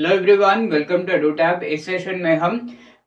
Hello everyone, welcome to Edutab. इस session में हम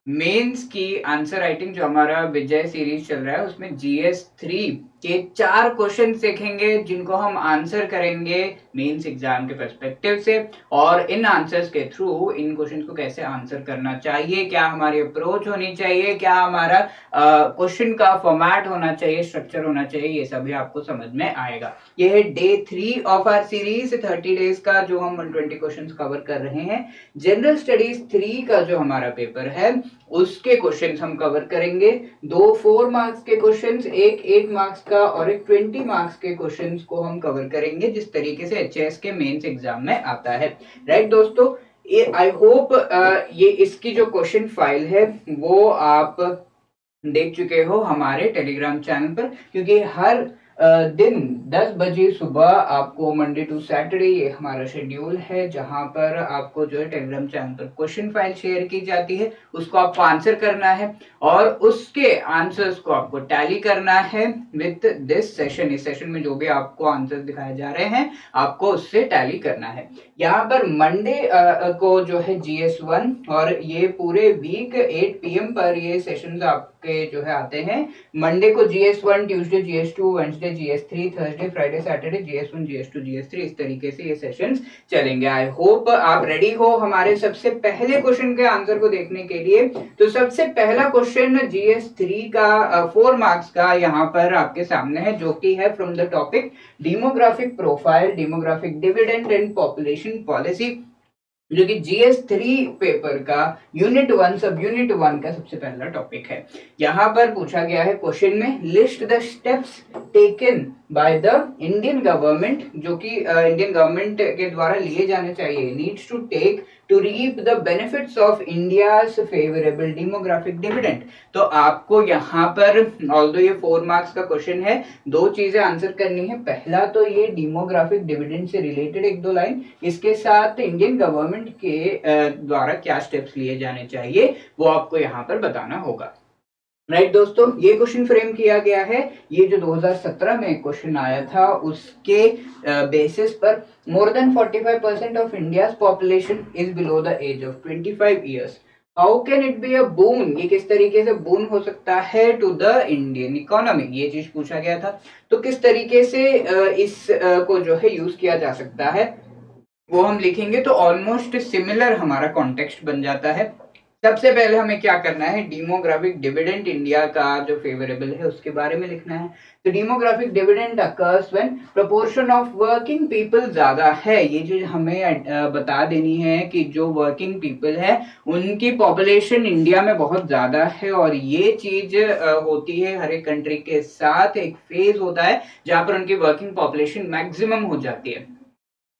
मेंस की आंसर राइटिंग जो हमारा विजय सीरीज चल रहा है उसमें जीएस 3 के 4 क्वेश्चन देखेंगे जिनको हम आंसर करेंगे मेंस एग्जाम के पर्सपेक्टिव से। और इन आंसर्स के थ्रू इन क्वेश्चन को कैसे आंसर करना चाहिए, क्या हमारी अप्रोच होनी चाहिए, क्या हमारा क्वेश्चन का फॉर्मेट होना चाहिए, स्ट्रक्चर होना चाहिए, ये सभी आपको समझ में आएगा। ये है day 3 of our series 30 days का जो हम 120 क्वेश्चंस कवर कर रहे हैं। जनरल स्टडीज 3 का जो हमारा पेपर है उसके क्वेश्चंस हम कवर करेंगे। 2 4 मार्क्स के क्वेश्चंस, एक 8 मार्क्स का और एक 20 मार्क्स के क्वेश्चंस को हम कवर करेंगे जिस तरीके से एचएएस के मेंस एग्जाम में आता है। राइट दोस्तों, ये आई होप ये इसकी जो क्वेश्चन फाइल है वो आप देख चुके हो हमारे टेलीग्राम चैनल पर, क्योंकि हर दिन 10 बजे सुबह आपको मंडे टू सैटरडे ये हमारा शेड्यूल है जहां पर आपको जो है टेलीग्राम चैनल पर क्वेश्चन फाइल शेयर की जाती है, उसको आपको आंसर करना है और उसके आंसर्स को आपको टैली करना है विद दिस सेशन। इस सेशन में जो भी आपको आंसर दिखाए जा रहे हैं आपको उससे टैली करना है। यहाँ पर मंडे को जो है GS1 और ये पूरे वीक 8 PM पर ये सेशंस आपके जो है आते हैं। मंडे को GS1, Tuesday GS2, Wednesday GS3, Thursday Friday Saturday GS1, GS2, GS3, इस तरीके से ये सेशंस चलेंगे। आई होप आप रेडी हो हमारे सबसे पहले क्वेश्चन के आंसर को देखने के लिए। तो सबसे पहला क्वेश्चन GS3 का 4 मार्क्स का यहाँ पर आपके सामने है, जो कि है from the topic demographic profile, demographic dividend and population policy, जो कि GS3 पेपर का यूनिट 1 सब यूनिट 1 का सबसे पहला टॉपिक है। यहाँ पर पूछा गया है क्वेश्चन में, list the steps taken by the Indian government, जो कि इंडियन गवर्नमेंट के द्वारा लिए जाने चाहिए, needs to take to reap the benefits of India's favourable demographic dividend. तो आपको यहाँ पर ऑल्दो ये 4 मार्क्स का क्वेश्चन है, दो चीजें आंसर करनी है। पहला तो ये डेमोग्राफिक डिविडेंड से रिलेटेड एक दो लाइन, इसके साथ इंडियन गवर्नमेंट के द्वारा क्या स्टेप्स लिए जाने चाहिए वो आपको यहाँ पर बताना होगा। राइट दोस्तों, ये क्वेश्चन फ्रेम किया गया है, ये जो 2017 में क्वेश्चन आया था उसके बेसिस पर। More than 45% of India's population is below the age of 25 years. How can it be a boon, ये किस तरीके से बून हो सकता है टू द इंडियन इकोनॉमी, ये चीज पूछा गया था। तो किस तरीके से इस को जो है यूज किया जा सकता है वो हम लिखेंगे तो ऑलमोस्ट सिमिलर हमारा कॉन्टेक्स्ट बन जाता है। सबसे पहले हमें क्या करना है, डेमोग्राफिक डिविडेंड इंडिया का जो फेवरेबल है उसके बारे में लिखना है। तो demographic dividend occurs when proportion of working people ज्यादा है। ये चीज हमें बता देनी है कि जो वर्किंग पीपल है उनकी पॉपुलेशन इंडिया में बहुत ज्यादा है, और ये चीज होती है हर एक कंट्री के साथ एक फेज होता है जहां पर उनकी वर्किंग पॉपुलेशन मैक्सिमम हो जाती है।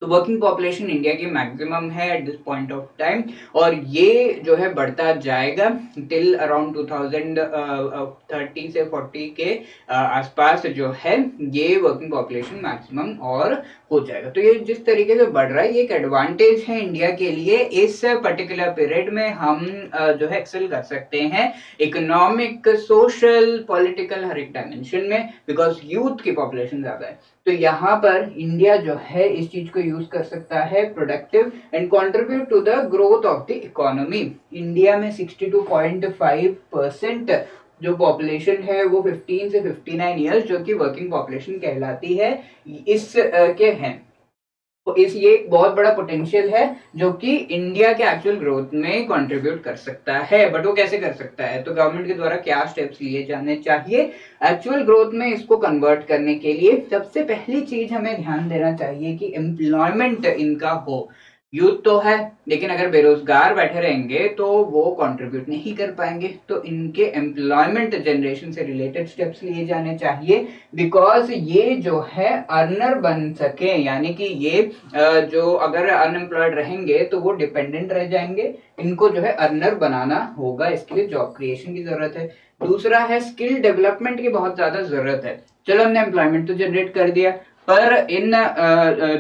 तो वर्किंग पॉपुलेशन इंडिया की मैक्सिमम है at this point of time, और ये जो है बढ़ता जाएगा टिल अराउंड 2030 से 40 के आसपास जो है ये वर्किंग पॉपुलेशन मैक्सिमम और हो जाएगा। तो ये जिस तरीके से बढ़ रहा है ये एक एडवांटेज है इंडिया के लिए। इस पर्टिकुलर पीरियड में हम जो है एक्सेल कर सकते हैं इकोनॉमिक, सोशल, पॉलिटिकल, हर एक डायमेंशन में, बिकॉज यूथ की पॉपुलेशन ज्यादा है। तो यहाँ पर इंडिया जो है इस चीज को यूज कर सकता है productive and contribute to the growth of the economy. India में 62.5% जो पॉपुलेशन है वो 15 से 59 ईयर्स, जो कि वर्किंग पॉपुलेशन कहलाती है, इस के हैं। तो इस ये एक बहुत बड़ा पोटेंशियल है जो कि इंडिया के एक्चुअल ग्रोथ में कंट्रीब्यूट कर सकता है। बट वो कैसे कर सकता है, तो गवर्नमेंट के द्वारा क्या स्टेप्स लिए जाने चाहिए एक्चुअल ग्रोथ में इसको कन्वर्ट करने के लिए। सबसे पहली चीज हमें ध्यान देना चाहिए कि एम्प्लॉयमेंट इनका हो। यूथ तो है लेकिन अगर बेरोजगार बैठे रहेंगे तो वो कंट्रीब्यूट नहीं कर पाएंगे। तो इनके एम्प्लॉयमेंट जनरेशन से रिलेटेड स्टेप्स लिए जाने चाहिए, बिकॉज ये जो है अर्नर बन सके, यानी कि ये जो अगर अनएम्प्लॉयड रहेंगे तो वो डिपेंडेंट रह जाएंगे। इनको जो है अर्नर बनाना होगा, इसके लिए जॉब क्रिएशन की जरूरत है। दूसरा है स्किल डेवलपमेंट की बहुत ज्यादा जरूरत है। चलो हमने एम्प्लॉयमेंट तो जनरेट कर दिया, पर इन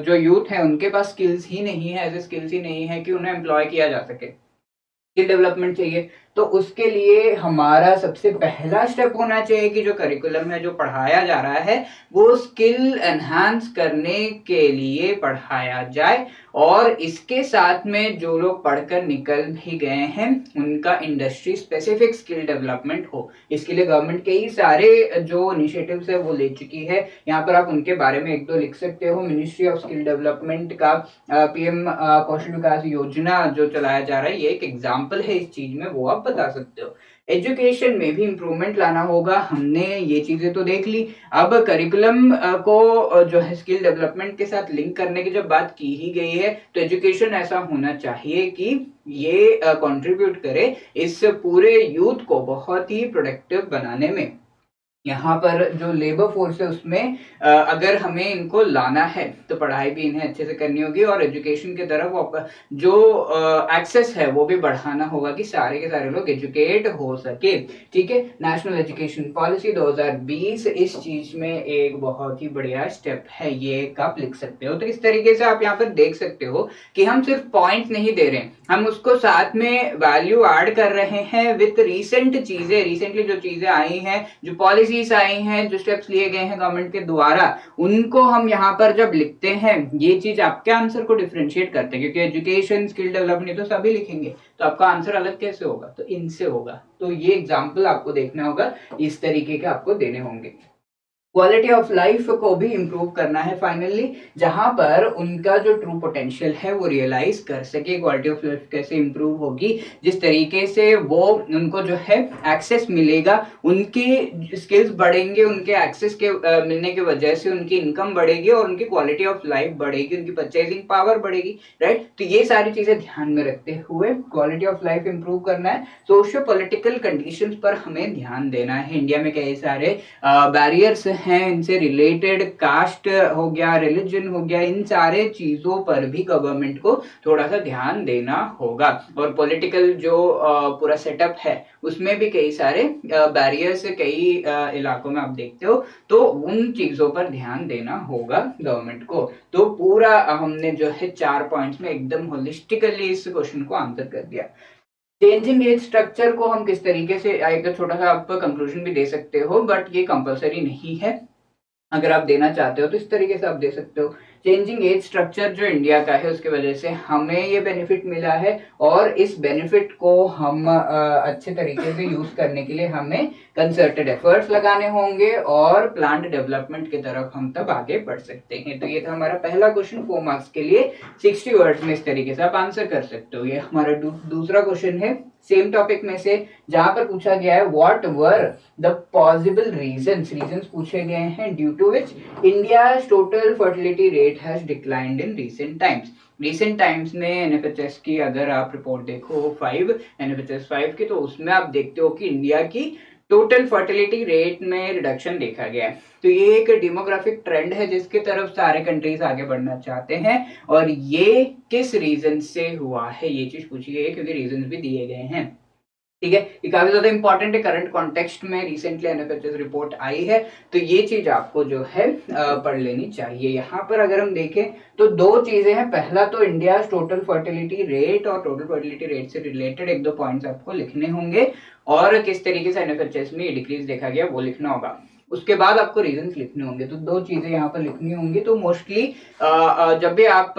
जो यूथ है उनके पास स्किल्स ही नहीं है, ऐसे स्किल्स ही नहीं है कि उन्हें एम्प्लॉय किया जा सके। स्किल डेवलपमेंट चाहिए। तो उसके लिए हमारा सबसे पहला स्टेप होना चाहिए कि जो करिकुलम में जो पढ़ाया जा रहा है वो स्किल एनहांस करने के लिए पढ़ाया जाए, और इसके साथ में जो लोग पढ़कर निकल भी गए हैं उनका इंडस्ट्री स्पेसिफिक स्किल डेवलपमेंट हो। इसके लिए गवर्नमेंट कई सारे जो इनिशिएटिव्स है वो ले चुकी है। यहाँ पर आप उनके बारे में एक दो लिख सकते हो। मिनिस्ट्री ऑफ स्किल डेवलपमेंट का पीएम कौशल विकास योजना जो चलाया जा रहा है, ये एक एग्जाम्पल है इस चीज में, वो आप बता सकते हो। एजुकेशन में भी इम्प्रूवमेंट लाना होगा, हमने ये चीजें तो देख ली। अब करिकुलम को जो है स्किल डेवलपमेंट के साथ लिंक करने की जब बात की ही गई है, तो एजुकेशन ऐसा होना चाहिए कि ये कंट्रीब्यूट करे इस पूरे यूथ को बहुत ही प्रोडक्टिव बनाने में। यहाँ पर जो लेबर फोर्स है उसमें अगर हमें इनको लाना है तो पढ़ाई भी इन्हें अच्छे से करनी होगी, और एजुकेशन की तरफ जो एक्सेस है वो भी बढ़ाना होगा कि सारे के सारे लोग एजुकेट हो सके। ठीक है, नेशनल एजुकेशन पॉलिसी 2020 इस चीज में एक बहुत ही बढ़िया स्टेप है, ये आप लिख सकते हो। तो इस तरीके से आप यहाँ पर देख सकते हो कि हम सिर्फ पॉइंट नहीं दे रहे, हम उसको साथ में वैल्यू ऐड कर रहे हैं विथ रिसेंट चीजें, रिसेंटली जो चीजें आई हैं, जो पॉलिसी आई हैं, जो स्टेप्स लिए गए हैं गवर्नमेंट के द्वारा, उनको हम यहाँ पर जब लिखते हैं ये चीज आपके आंसर को डिफरेंशिएट करते हैं, क्योंकि एजुकेशन स्किल डेवलपमेंट तो सभी लिखेंगे तो आपका आंसर अलग कैसे होगा, तो इनसे होगा। तो ये एग्जाम्पल आपको देखना होगा, इस तरीके के आपको देने होंगे। क्वालिटी ऑफ लाइफ को भी इम्प्रूव करना है फाइनली, जहां पर उनका जो ट्रू पोटेंशियल है वो रियलाइज कर सके। क्वालिटी ऑफ लाइफ कैसे इम्प्रूव होगी, जिस तरीके से वो उनको जो है एक्सेस मिलेगा, उनकी स्किल्स बढ़ेंगे, उनके एक्सेस के मिलने की वजह से उनकी इनकम बढ़ेगी और उनकी क्वालिटी ऑफ लाइफ बढ़ेगी, उनकी परचेजिंग पावर बढ़ेगी, राइट। तो ये सारी चीजें ध्यान में रखते हुए क्वालिटी ऑफ लाइफ इम्प्रूव करना है। सोशियो पॉलिटिकल कंडीशंस पर हमें ध्यान देना है। इंडिया में कई सारे बैरियर्स हैं, इनसे रिलेटेड कास्ट हो गया, रिलीजन हो गया, इन सारे चीजों पर भी गवर्नमेंट को थोड़ा सा ध्यान देना होगा। और पॉलिटिकल जो पूरा सेटअप है उसमें भी कई सारे बैरियर्स कई इलाकों में आप देखते हो, तो उन चीजों पर ध्यान देना होगा गवर्नमेंट को। तो पूरा हमने जो है 4 पॉइंट्स में एकदम होलिस्टिकली इस क्वेश्चन को आंसर कर दिया। चेंजिंग एज स्ट्रक्चर को हम किस तरीके से, एक छोटा सा आप कंक्लूजन भी दे सकते हो, बट ये कंपलसरी नहीं है। अगर आप देना चाहते हो तो इस तरीके से आप दे सकते हो। चेंजिंग एज स्ट्रक्चर जो इंडिया का है उसके वजह से हमें ये बेनिफिट मिला है, और इस बेनिफिट को हम अच्छे तरीके से यूज करने के लिए हमें कंसर्टेड एफर्ट्स लगाने होंगे और प्लान्ड डेवलपमेंट की तरफ हम तब आगे बढ़ सकते हैं। तो ये था हमारा पहला क्वेश्चन 4 मार्क्स के लिए, 60 वर्ड्स में इस तरीके से आप आंसर कर सकते हो। ये हमारा दूसरा क्वेश्चन है सेम टॉपिक में से, जहां पर पूछा गया है what were the possible reasons पूछे गए हैं due to which India's total fertility rate has declined in recent times. Recent times में एनएफएचएस की अगर आप रिपोर्ट देखो 5 एनएफएचएस 5 की, तो उसमें आप देखते हो कि इंडिया की टोटल फर्टिलिटी रेट में रिडक्शन देखा गया है। तो ये एक डेमोग्राफिक ट्रेंड है जिसके तरफ सारे कंट्रीज आगे बढ़ना चाहते हैं, और ये किस रीजन से हुआ है ये चीज पूछी गई है, क्योंकि रीजन भी दिए गए हैं। ठीक है, ये काफी ज्यादा इंपॉर्टेंट है, करंट कॉन्टेक्स्ट में रिसेंटली एनएफएचएस रिपोर्ट आई है, तो ये चीज आपको जो है पढ़ लेनी चाहिए। यहाँ पर अगर हम देखें तो दो चीजें हैं, पहला तो इंडिया टोटल फर्टिलिटी रेट, और टोटल फर्टिलिटी रेट से रिलेटेड एक दो पॉइंट्स आपको लिखने होंगे, और किस तरीके से एनएफएचएस में डिक्रीज देखा गया वो लिखना होगा। उसके बाद आपको रीजंस लिखने होंगे, तो दो चीजें यहाँ पर लिखनी होंगी। तो मोस्टली जब भी आप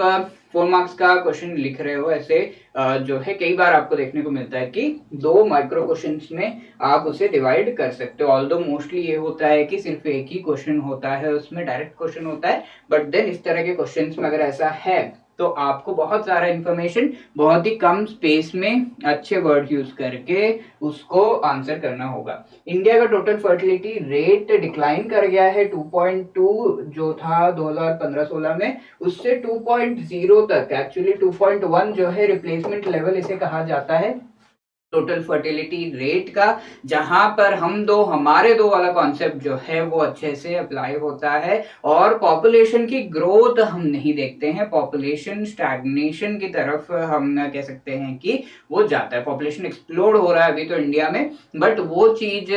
4 मार्क्स का क्वेश्चन लिख रहे हो ऐसे जो है कई बार आपको देखने को मिलता है कि 2 माइक्रो क्वेश्चंस में आप उसे डिवाइड कर सकते हो। ऑल्दो मोस्टली ये होता है कि सिर्फ एक ही क्वेश्चन होता है, उसमें डायरेक्ट क्वेश्चन होता है, बट देन इस तरह के क्वेश्चंस में अगर ऐसा है तो आपको बहुत सारा इंफॉर्मेशन बहुत ही कम स्पेस में अच्छे वर्ड यूज करके उसको आंसर करना होगा। इंडिया का टोटल फर्टिलिटी रेट डिक्लाइन कर गया है 2.2 जो था 2015-16 में, उससे 2.0 तक, एक्चुअली 2.1 जो है रिप्लेसमेंट लेवल इसे कहा जाता है टोटल फर्टिलिटी रेट का, जहां पर हमारे दो वाला कॉन्सेप्ट जो है वो अच्छे से अप्लाई होता है, और पॉपुलेशन की ग्रोथ हम नहीं देखते हैं, पॉपुलेशन स्टैग्नेशन की तरफ हम कह सकते हैं कि वो जाता है। पॉपुलेशन एक्सप्लोड हो रहा है अभी तो इंडिया में, बट वो चीज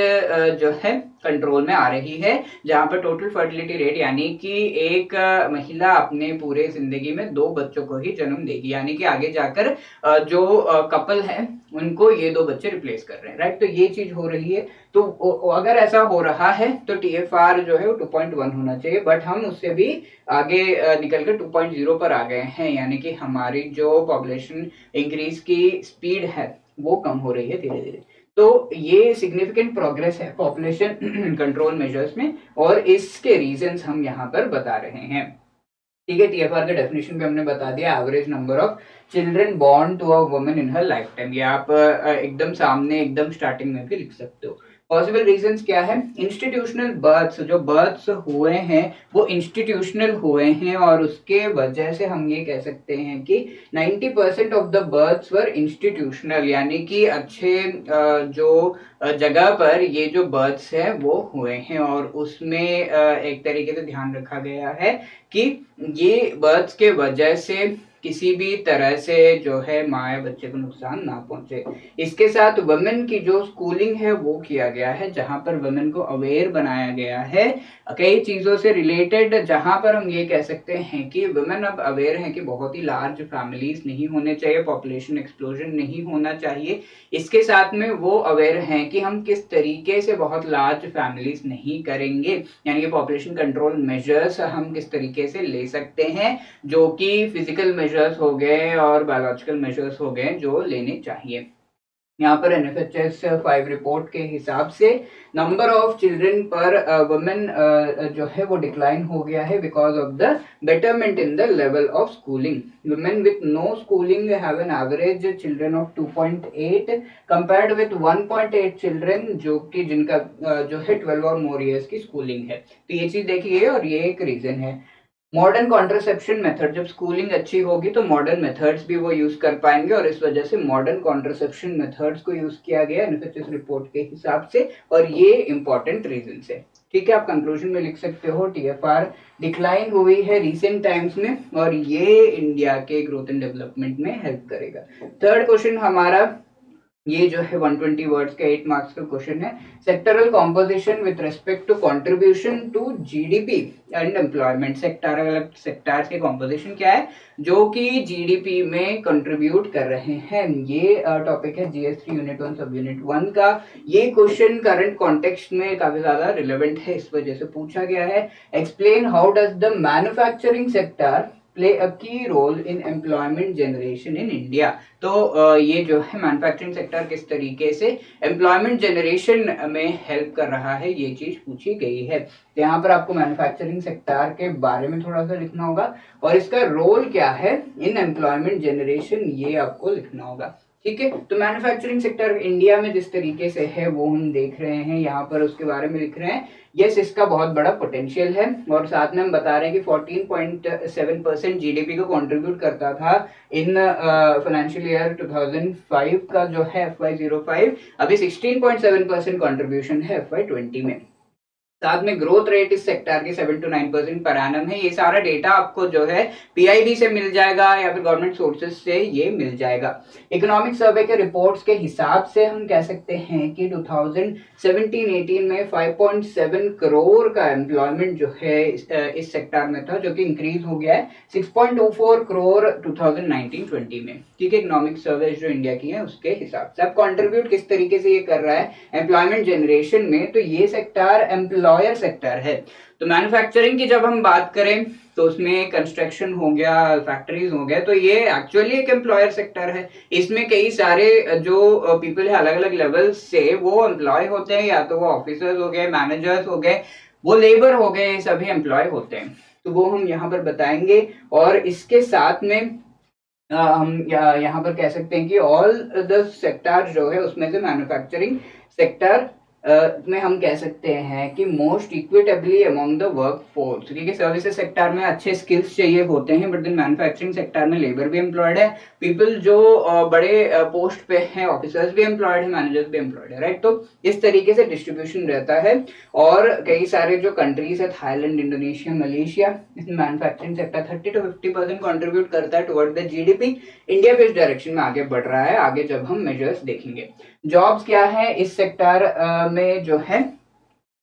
जो है कंट्रोल में आ रही है, जहां पर टोटल फर्टिलिटी रेट यानी कि एक महिला अपने पूरे जिंदगी में 2 बच्चों को ही जन्म देगी, यानी कि आगे जाकर जो कपल है उनको ये 2 बच्चे रिप्लेस कर रहे हैं, राइट। तो ये चीज हो रही है। तो अगर ऐसा हो रहा है तो TFR जो है वो 2.1 होना चाहिए, बट हम उससे भी आगे निकल कर 2.0 पर आ गए हैं, यानी कि हमारी जो पॉपुलेशन इंक्रीज की स्पीड है वो कम हो रही है धीरे धीरे। तो ये सिग्निफिकेंट प्रोग्रेस है पॉपुलेशन कंट्रोल मेजर्स में, और इसके रीजंस हम यहाँ पर बता रहे हैं। ठीक है, TFR का डेफिनेशन भी हमने बता दिया, average number of children born to a woman in her lifetime. ये आप एकदम सामने एकदम स्टार्टिंग में भी लिख सकते हो। पॉसिबल रीजंस क्या है? इंस्टीट्यूशनल बर्थ्स, जो बर्थ्स हुए हैं वो इंस्टीट्यूशनल हुए हैं, और उसके वजह से हम ये कह सकते हैं कि 90% of the births were institutional, यानी कि अच्छे जो जगह पर ये जो बर्थ्स है वो हुए हैं, और उसमें एक तरीके से ध्यान रखा गया है कि ये बर्थ्स के वजह से किसी भी तरह से जो है माँ या बच्चे को नुकसान ना पहुंचे। इसके साथ वुमेन की जो स्कूलिंग है वो किया गया है, जहां पर वुमेन को अवेयर बनाया गया है कई चीजों से रिलेटेड, जहां पर हम ये कह सकते हैं कि वुमेन अब अवेयर है कि बहुत ही लार्ज फैमिलीज नहीं होने चाहिए, पॉपुलेशन एक्सप्लोजन नहीं होना चाहिए। इसके साथ में वो अवेयर हैं कि हम किस तरीके से बहुत लार्ज फैमिलीज नहीं करेंगे, यानी कि पॉपुलेशन कंट्रोल मेजर्स हम किस तरीके से ले सकते हैं, जो कि फिजिकल मेजर्स हो गए और बायोलॉजिकल मेजर्स हो गए जो लेने चाहिए। यहाँ पर NFHS 5 रिपोर्ट के हिसाब से number of children per women जो है वो डिक्लाइन हो गया है because of the betterment in the level of schooling. Women with no schooling have an average children of 2.8 compared with 1.8 children जो कि जिनका जो है 12 और मोर ईयर्स की स्कूलिंग है। तो ये चीज देखिए, और ये एक रीजन है। मॉडर्न कॉन्ट्रासेप्शन मेथड, जब स्कूलिंग अच्छी होगी तो मॉडर्न मेथड्स भी वो यूज कर पाएंगे, और इस वजह से मॉडर्न कॉन्ट्रासेप्शन मेथड्स को यूज किया गया NFHS रिपोर्ट के हिसाब से, और ये इंपॉर्टेंट रीजन है। ठीक है, आप कंक्लूजन में लिख सकते हो TFR डिक्लाइन हुई है रिसेंट टाइम्स में, और ये इंडिया के ग्रोथ एंड डेवलपमेंट में हेल्प करेगा। थर्ड क्वेश्चन हमारा ये जो है 120 वर्ड्स का 8 मार्क्स का क्वेश्चन है। Sectoral composition with respect to contribution to GDP and employment. Sector, अलग सेक्टर्स के कॉम्पोजिशन क्या है जो कि GDP में कंट्रीब्यूट कर रहे हैं। ये टॉपिक है GS3 यूनिट 1 सब यूनिट 1 का। ये क्वेश्चन करंट कॉन्टेक्स्ट में काफी ज्यादा रिलेवेंट है, इस वजह से पूछा गया है। Explain how does the manufacturing sector play a key role in employment generation in India. तो ये जो है मैन्युफैक्चरिंग सेक्टर किस तरीके से एम्प्लॉयमेंट जनरेशन में हेल्प कर रहा है, ये चीज पूछी गई है। तो यहाँ पर आपको मैन्युफैक्चरिंग सेक्टर के बारे में थोड़ा सा लिखना होगा, और इसका रोल क्या है इन एम्प्लॉयमेंट जनरेशन, ये आपको लिखना होगा। ठीक है, तो मैन्युफैक्चरिंग सेक्टर इंडिया में जिस तरीके से है वो हम देख रहे हैं यहाँ पर, उसके बारे में लिख रहे हैं। यस, इसका बहुत बड़ा पोटेंशियल है, और साथ में हम बता रहे हैं कि 14.7% GDP को कंट्रीब्यूट करता था इन फाइनेंशियल ईयर 2005 का जो है FY05, अभी 16.7% कंट्रीब्यूशन है FY20 में। साथ में ग्रोथ रेट इस सेक्टर की 7 to 9% पर एनम है। ये सारा डेटा आपको जो है PIB से मिल जाएगा या फिर गवर्नमेंट सोर्सेज से ये मिल जाएगा। इकोनॉमिक सर्वे के रिपोर्ट्स के हिसाब से हम कह सकते हैं कि 2017-18 में 5.7 करोड़ का एम्प्लॉयमेंट जो है इस सेक्टर में था, जो कि इंक्रीज हो गया है 6.24 करोड़ 2019-20 में। ठीक है, इकोनॉमिक सर्वे जो इंडिया की है उसके हिसाब से। अब कंट्रीब्यूट किस तरीके से ये कर रहा है एम्प्लॉयमेंट जनरेशन में, तो ये सेक्टर एम्प्लॉयर सेक्टर है। तो मैन्युफैक्चरिंग की जब हम बात करें तो उसमें कंस्ट्रक्शन हो गया, फैक्ट्रीज हो गया, तो ये एक्चुअली एक एम्प्लॉयर सेक्टर है। इसमें कई सारे जो पीपल है अलग अलग लेवल से वो एम्प्लॉय होते हैं, या तो वो ऑफिसर्स हो गए, मैनेजर्स हो गए, वो लेबर हो गए, सभी एम्प्लॉय होते हैं। तो वो हम यहाँ पर बताएंगे, और इसके साथ में हम यहाँ पर कह सकते हैं कि ऑल द सेक्टर जो है उसमें से मैन्युफैक्चरिंग सेक्टर में हम कह सकते हैं कि most equitably among the work force. ठीक है, सर्विसेज सेक्टर में अच्छे स्किल्स चाहिए होते हैं, बट देन मैन्युफैक्चरिंग सेक्टर में लेबर भी एम्प्लॉयड है, पीपल जो बड़े पोस्ट पे हैं, ऑफिसर्स भी एम्प्लॉयड है, मैनेजर्स भी एम्प्लॉयड है, राइट। तो इस तरीके से डिस्ट्रीब्यूशन रहता है, और कई सारे जो कंट्रीज है, थाईलैंड, इंडोनेशिया, मलेशिया, इसमें मैन्युफैक्चरिंग सेक्टर 30 to 50% कॉन्ट्रीब्यूट करता है टुवर्ड द GDP। इंडिया भी इस डायरेक्शन में आगे बढ़ रहा है, आगे जब हम मेजर्स देखेंगे। जॉब्स क्या है इस सेक्टर में जो है,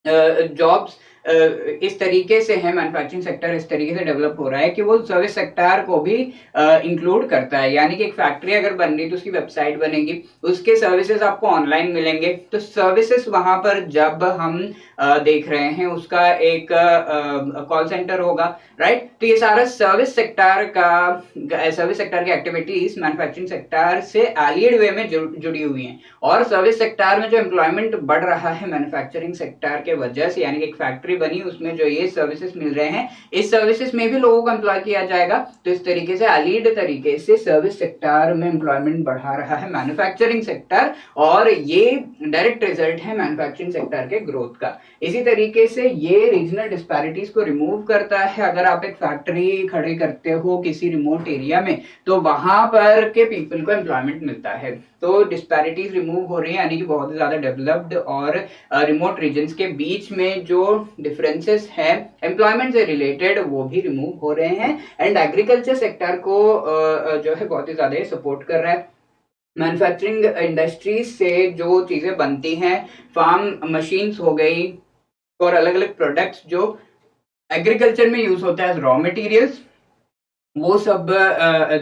जॉब्स इस तरीके से है, मैन्युफैक्चरिंग सेक्टर इस तरीके से डेवलप हो रहा है कि वो सर्विस सेक्टर को भी इंक्लूड करता है। यानी कि एक फैक्ट्री अगर बन रही तो उसकी वेबसाइट बनेगी, उसके सर्विसेज आपको ऑनलाइन मिलेंगे, तो सर्विसेज वहां पर जब हम देख रहे हैं उसका एक कॉल सेंटर होगा, राइट। तो ये सारा सर्विस सेक्टर की एक्टिविटीज मैन्युफैक्चरिंग सेक्टर से एलियड वे में जुड़ी हुई हैं। और सर्विस सेक्टर में जो एम्प्लॉयमेंट बढ़ रहा है मैन्युफैक्चरिंग सेक्टर के वजह से, यानी कि एक फैक्ट्री बनी उसमें जो ये सर्विसेज मिल रहे हैं, इस सर्विसेज में भी लोगों को एम्प्लॉय किया जाएगा। तो इस तरीके से एलिड तरीके से सर्विस सेक्टर में एम्प्लॉयमेंट बढ़ा रहा है मैन्युफैक्चरिंग सेक्टर, और ये डायरेक्ट रिजल्ट है मैन्युफैक्चरिंग सेक्टर के ग्रोथ का। इसी तरीके से ये रीजनल डिस्पैरिटीज को रिमूव करता है। अगर आप एक फैक्ट्री खड़ी करते हो किसी रिमोट एरिया में, तो वहां पर के पीपल को एम्प्लॉयमेंट मिलता है, तो डिस्पैरिटीज रिमूव हो रही है, यानी कि बहुत ज्यादा डेवलप्ड और रिमोट रीजन्स के बीच में जो डिफरेंसेस है एम्प्लॉयमेंट से रिलेटेड वो भी रिमूव हो रहे हैं। एंड एग्रीकल्चर सेक्टर को जो है बहुत ही ज्यादा सपोर्ट कर रहा है। मैन्युफैक्चरिंग इंडस्ट्रीज से जो चीजें बनती हैं, फार्म मशीन्स हो गई और अलग अलग प्रोडक्ट्स जो एग्रीकल्चर में यूज होता है रॉ मटेरियल्स, वो सब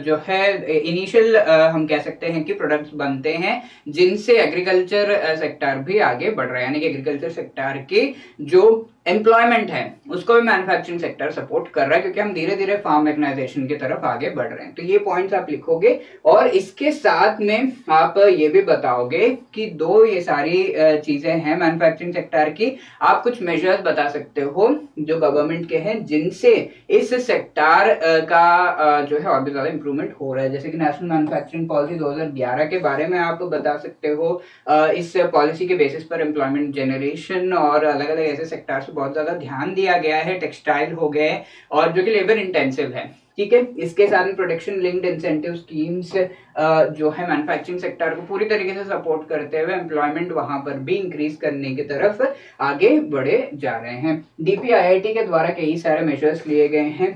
जो है इनिशियल हम कह सकते हैं कि प्रोडक्ट्स बनते हैं जिनसे एग्रीकल्चर सेक्टर भी आगे बढ़ रहा है। यानी कि एग्रीकल्चर सेक्टर के जो एम्प्लॉयमेंट है उसको भी मैन्युफैक्चरिंग सेक्टर सपोर्ट कर रहा है, क्योंकि हम धीरे धीरे फार्म मैकेनाइजेशन की तरफ आगे बढ़ रहे हैं। तो ये पॉइंट्स आप लिखोगे और इसके साथ में आप ये भी बताओगे कि दो ये सारी चीजें हैं मैन्युफैक्चरिंग सेक्टर की, आप कुछ मेजर्स बता सकते हो जो गवर्नमेंट के हैं जिनसे इस सेक्टर का जो है और भी ज्यादा इंप्रूवमेंट हो रहा है। जैसे कि नेशनल मैन्युफैक्चरिंग पॉलिसी 2011 के बारे में आप बता सकते हो। इस पॉलिसी के बेसिस पर एम्प्लॉयमेंट जनरेशन और अलग अलग ऐसे सेक्टर्स बहुत ज्यादा ध्यान दिया गया है, टेक्सटाइल हो गए और जो कि लेबर इंटेंसिव है, ठीक है। इसके साथ में प्रोडक्शन लिंक्ड इंसेंटिव स्कीम्स जो है मैन्युफैक्चरिंग सेक्टर को पूरी तरीके से सपोर्ट करते हुए एम्प्लॉयमेंट वहां पर भी इंक्रीज करने की तरफ आगे बढ़े जा रहे हैं। डीपीआईआईटी के द्वारा कई सारे मेजर्स लिए गए हैं,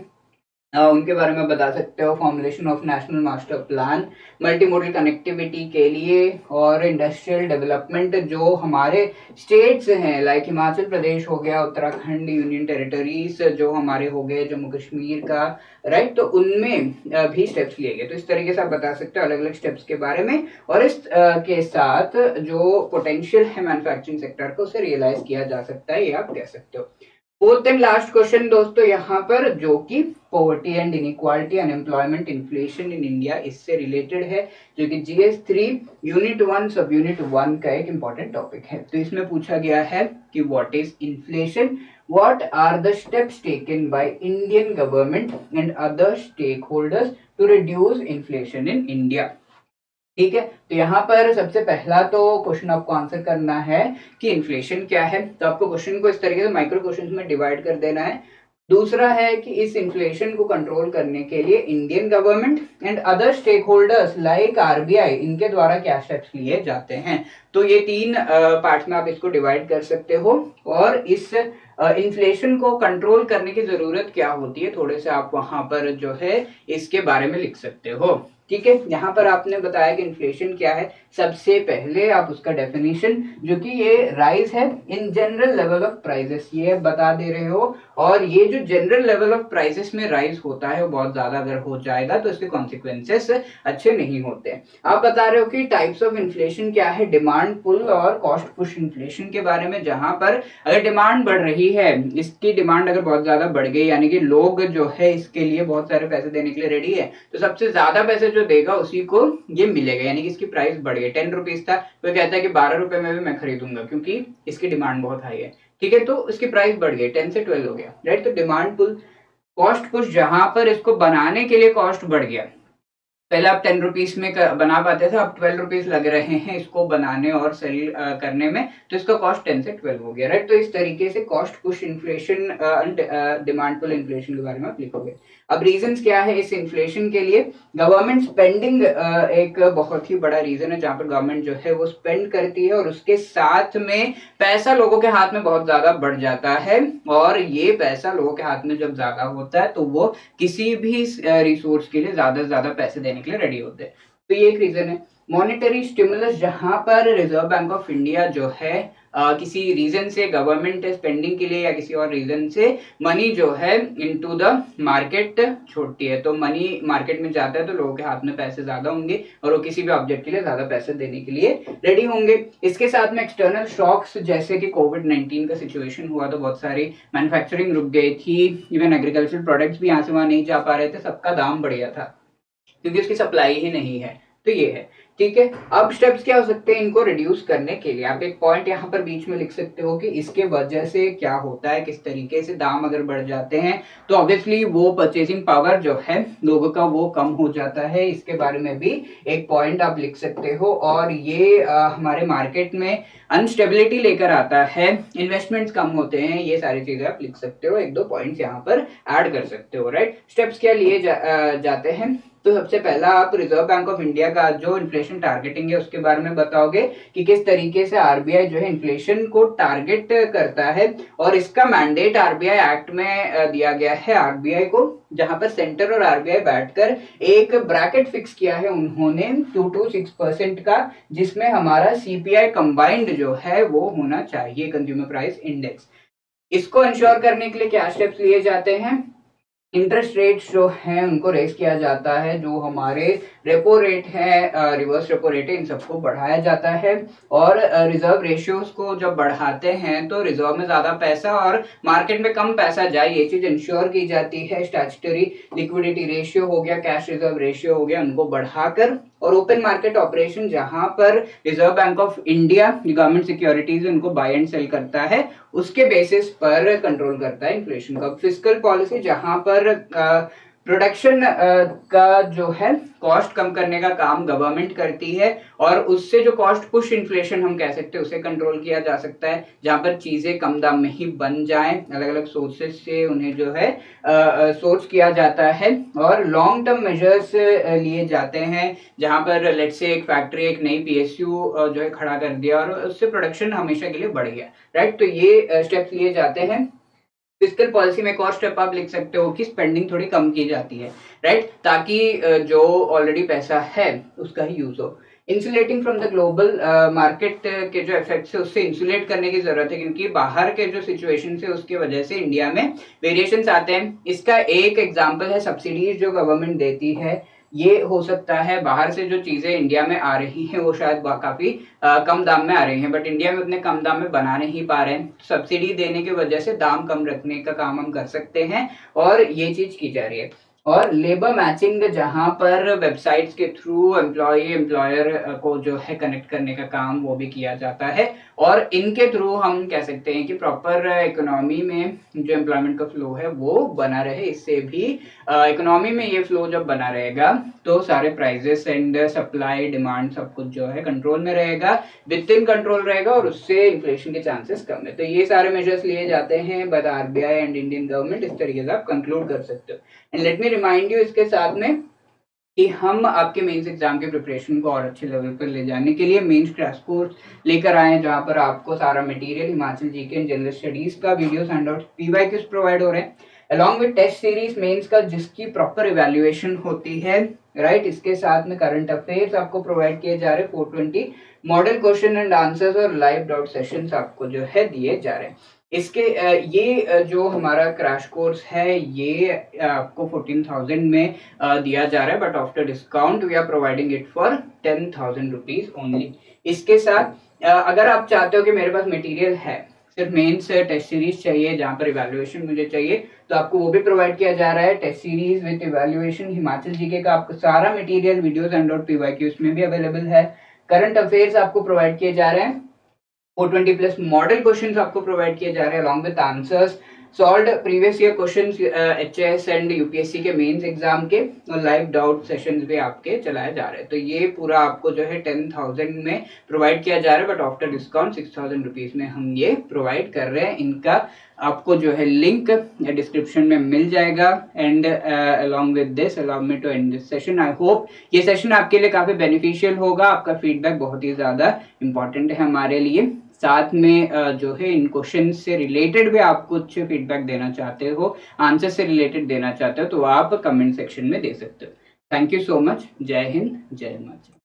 उनके बारे में बता सकते हो। Formulation of national master plan multi modal connectivity के लिए और इंडस्ट्रियल डेवलपमेंट जो हमारे स्टेट्स हैं, लाइक हिमाचल प्रदेश हो गया, उत्तराखंड, यूनियन टेरिटरीज जो हमारे हो गए, जम्मू कश्मीर का, राइट। तो उनमें भी स्टेप्स लिए गए। तो इस तरीके से आप बता सकते हो अलग अलग स्टेप्स के बारे में, और इस के साथ जो पोटेंशियल है मैन्युफैक्चरिंग सेक्टर को उसे रियलाइज किया जा सकता है, ये आप कह सकते हो। फोर्थ एंड लास्ट क्वेश्चन दोस्तों यहाँ पर, जो कि poverty and inequality, unemployment, inflation in India, इससे रिलेटेड है, जो कि GS3 यूनिट 1 सब यूनिट 1 का एक इंपॉर्टेंट टॉपिक है। तो इसमें पूछा गया है कि what is inflation, what are the steps taken by Indian government and other stakeholders to reduce inflation in India. ठीक है, तो यहाँ पर सबसे पहला तो क्वेश्चन आपको आंसर करना है कि इन्फ्लेशन क्या है। तो आपको क्वेश्चन को इस तरीके से माइक्रो क्वेश्चंस में डिवाइड कर देना है। दूसरा है कि इस इन्फ्लेशन को कंट्रोल करने के लिए Indian government and other stakeholders like RBI, इनके द्वारा क्या स्टेप्स लिए जाते हैं। तो ये तीन पार्ट्स में आप इसको डिवाइड कर सकते हो। और इस इन्फ्लेशन को कंट्रोल करने की जरूरत क्या होती है, थोड़े से आप वहां पर जो है इसके बारे में लिख सकते हो। ठीक है, यहाँ पर आपने बताया कि इन्फ्लेशन क्या है। सबसे पहले आप उसका डेफिनेशन, जो कि ये राइज है in general level of prices, ये बता दे रहे हो। और ये जो जनरल लेवल ऑफ प्राइसेस में राइज होता है वो बहुत ज्यादा अगर हो जाएगा तो इसके कॉन्सिक्वेंसेस अच्छे नहीं होते। आप बता रहे हो कि टाइप्स ऑफ इन्फ्लेशन क्या है, डिमांड पुल और कॉस्ट पुश इन्फ्लेशन के बारे में, जहां पर अगर डिमांड बढ़ रही है, इसकी डिमांड अगर बहुत ज्यादा बढ़ गई, यानी कि लोग जो है इसके लिए बहुत सारे पैसे देने के लिए रेडी है, तो सबसे ज्यादा पैसे जो देगा उसी को ये मिलेगा। यानी कि इसकी प्राइस बढ़ गई, 10 रुपीज था तो कहता है कि 12 रुपए में भी मैं खरीदूंगा क्योंकि इसकी डिमांड बहुत हाई है। ठीक है, तो इसकी प्राइस बढ़ गई, 10 से 12 हो गया, राइट। तो डिमांड पुल, कॉस्ट पुश, जहां पर इसको बनाने के लिए कॉस्ट बढ़ गया, पहले आप 10 रुपीज में बना पाते थे, अब 12 रुपीज लग रहे हैं इसको बनाने और सेल करने में, तो इसका कॉस्ट 10 से 12 हो गया, राइट। तो इस तरीके से cost push inflation, demand pull inflation के बारे में आप लिखोगे। अब रीजंस क्या है इस इन्फ्लेशन के लिए, गवर्नमेंट स्पेंडिंग एक बहुत ही बड़ा रीजन है, जहां पर गवर्नमेंट जो है वो स्पेंड करती है और उसके साथ में पैसा लोगों के हाथ में बहुत ज्यादा बढ़ जाता है। और ये पैसा लोगों के हाथ में जब ज्यादा होता है तो वो किसी भी रिसोर्स के लिए ज्यादा से ज्यादा पैसे देने के लिए रेडी होते हैं। तो ये एक रीजन है। मॉनेटरी स्टिमुलस, जहां पर रिजर्व बैंक ऑफ इंडिया जो है किसी रीजन से गवर्नमेंट स्पेंडिंग के लिए या किसी और रीजन से मनी जो है इनटू द मार्केट छोड़ती है, तो मनी मार्केट में जाता है तो लोगों के हाथ में पैसे ज्यादा होंगे और वो किसी भी ऑब्जेक्ट के लिए ज्यादा पैसे देने के लिए रेडी होंगे। इसके साथ में एक्सटर्नल शॉक्स जैसे कि कोविड-19 का सिचुएशन हुआ तो बहुत सारी मैन्युफैक्चरिंग रुक गई थी, इवन एग्रीकल्चरल प्रोडक्ट्स भी यहाँ से वहां नहीं जा पा रहे थे, सबका दाम बढ़ गया था क्योंकि उसकी सप्लाई ही नहीं है। तो ये है, ठीक है। अब स्टेप्स क्या हो सकते हैं इनको रिड्यूस करने के लिए? आप एक पॉइंट यहाँ पर बीच में लिख सकते हो कि इसके वजह से क्या होता है, किस तरीके से दाम अगर बढ़ जाते हैं तो ऑब्वियसली वो परचेसिंग पावर जो है लोगों का वो कम हो जाता है। इसके बारे में भी एक पॉइंट आप लिख सकते हो और ये हमारे मार्केट में अनस्टेबिलिटी लेकर आता है, इन्वेस्टमेंट्स कम होते हैं, ये सारी चीजें आप लिख सकते हो, एक दो पॉइंट्स यहाँ पर ऐड कर सकते हो, राइट। स्टेप्स क्या लिए जाते हैं? तो सबसे पहला आप रिजर्व बैंक ऑफ इंडिया का जो इन्फ्लेशन टारगेटिंग है उसके बारे में बताओगे कि किस तरीके से आरबीआई जो है इन्फ्लेशन को टारगेट करता है और इसका मैंडेट आरबीआई एक्ट में दिया गया है आरबीआई को, जहां पर सेंटर और आरबीआई बैठकर एक ब्रैकेट फिक्स किया है उन्होंने 2 to 6% का, जिसमें हमारा सीपीआई कंबाइंड जो है वो होना चाहिए, कंज्यूमर प्राइस इंडेक्स। इसको इंश्योर करने के लिए क्या स्टेप्स लिए जाते हैं? इंटरेस्ट रेट्स जो हैं उनको रेस किया जाता है, जो हमारे रेपो रेट है, रिवर्स रेपो रेट है, इन सबको बढ़ाया जाता है और रिजर्व रेशियोज को जब बढ़ाते हैं तो रिजर्व में ज्यादा पैसा और मार्केट में कम पैसा जाए, ये चीज इंश्योर की जाती है। स्टैट्यूटरी लिक्विडिटी रेशियो हो गया, कैश रिजर्व रेशियो हो गया, उनको बढ़ाकर, और ओपन मार्केट ऑपरेशन जहां पर reserve bank of India government securities उनको बाय एंड सेल करता है, उसके बेसिस पर कंट्रोल करता है इन्फ्लेशन का। फिस्कल पॉलिसी जहां पर प्रोडक्शन का जो है कॉस्ट कम करने का काम गवर्नमेंट करती है और उससे जो कॉस्ट पुश इन्फ्लेशन हम कह सकते हैं उसे कंट्रोल किया जा सकता है, जहां पर चीजें कम दाम में ही बन जाएं, अलग अलग सोर्सेस से उन्हें जो है सोर्स किया जाता है और लॉन्ग टर्म मेजर्स लिए जाते हैं, जहां पर लेट से एक फैक्ट्री एक नई पीएसयू जो है खड़ा कर दिया और उससे प्रोडक्शन हमेशा के लिए बढ़ गया, राइट। तो ये स्टेप्स लिए जाते हैं। फिस्कल पॉलिसी में एक और स्टेप आप लिख सकते हो कि स्पेंडिंग थोड़ी कम की जाती है, राइट, ताकि जो ऑलरेडी पैसा है उसका ही यूज हो। Insulating from the global market के जो इफेक्ट्स है उससे इंसुलेट करने की जरूरत है, क्योंकि बाहर के जो सिचुएशन है उसकी वजह से इंडिया में वेरिएशंस आते हैं। इसका एक एग्जांपल है सब्सिडीज जो गवर्नमेंट देती है। ये हो सकता है बाहर से जो चीजें इंडिया में आ रही हैं वो शायद काफी कम दाम में आ रही हैं, बट इंडिया में उतने कम दाम में बना नहीं पा रहे हैं। सब्सिडी देने की वजह से दाम कम रखने का काम हम कर सकते हैं और ये चीज की जा रही है। और लेबर मैचिंग जहां पर वेबसाइट्स के थ्रू एम्प्लॉय एम्प्लॉयर को जो है कनेक्ट करने का काम वो भी किया जाता है और इनके थ्रू हम कह सकते हैं कि प्रॉपर इकोनॉमी में जो एम्प्लॉयमेंट का फ्लो है वो बना रहे। इससे भी इकोनॉमी में ये फ्लो जब बना रहेगा तो सारे प्राइजेस एंड सप्लाई डिमांड सब कुछ जो है कंट्रोल में रहेगा, विद इन कंट्रोल रहेगा और उससे इन्फ्लेशन के चांसेस कम है। तो ये सारे मेजर्स लिए जाते हैं by the RBI and Indian government, इस तरीके से आप कंक्लूड कर सकते हो। And let me remind you इसके साथ में कि हम आपके मेंस एग्जाम की प्रिपरेशन को और अच्छे लेवल पर ले जाने के लिए मेंस क्रैश कोर्स लेकर आए हैं, जहां पर आपको सारा material Himachal GK and general studies का वीडियोस हैंडआउट पीवाईक्यूज प्रोवाइड हो रहे हैं along with test series mains का जिसकी प्रॉपर इवैल्यूएशन होती है, राइट। इसके साथ में करंट अफेयर्स आपको प्रोवाइड किए जा रहे हैं, 420 मॉडल क्वेश्चन एंड आंसर्स और लाइव डाउट सेशंस आपको जो है दिए जा रहे हैं। इसके ये जो हमारा क्रैश कोर्स है ये आपको 14,000 में दिया जा रहा है, but after discount we are providing it for 10,000 rupees only. इसके साथ अगर आप चाहते हो कि मेरे पास मटेरियल है, सिर्फ मेंस टेस्ट सीरीज चाहिए जहां पर इवैल्यूएशन मुझे चाहिए, तो आपको वो भी प्रोवाइड किया जा रहा है। Test series with evaluation Himachal GK का आपको सारा मटेरियल वीडियोस एंड पीवाईक्यूज में भी अवेलेबल है। करंट अफेयर्स आपको प्रोवाइड किए जा रहे हैं, 420 प्लस मॉडल क्वेश्चंस आपको प्रोवाइड किए जा रहे हैं along with answers solved previous year questions HS and UPSC के मेंस एग्जाम के, और लाइव डाउट सेशंस भी आपके चलाए जा रहे हैं। तो ये पूरा आपको जो है 10,000 में प्रोवाइड किया जा रहा है, बट आफ्टर डिस्काउंट 6,000 रुपीज में हम ये प्रोवाइड कर रहे हैं। इनका आपको जो है लिंक डिस्क्रिप्शन में मिल जाएगा। And along with this allow me to end this session. I hope ये सेशन आपके लिए काफी बेनिफिशियल होगा। आपका फीडबैक बहुत ही ज्यादा इंपॉर्टेंट है हमारे लिए। साथ में जो है इन क्वेश्चन से रिलेटेड भी आप कुछ फीडबैक देना चाहते हो, आंसर से रिलेटेड देना चाहते हो, तो आप कमेंट सेक्शन में दे सकते हो। Thank you so much. जय हिंद, जय हिमाचल।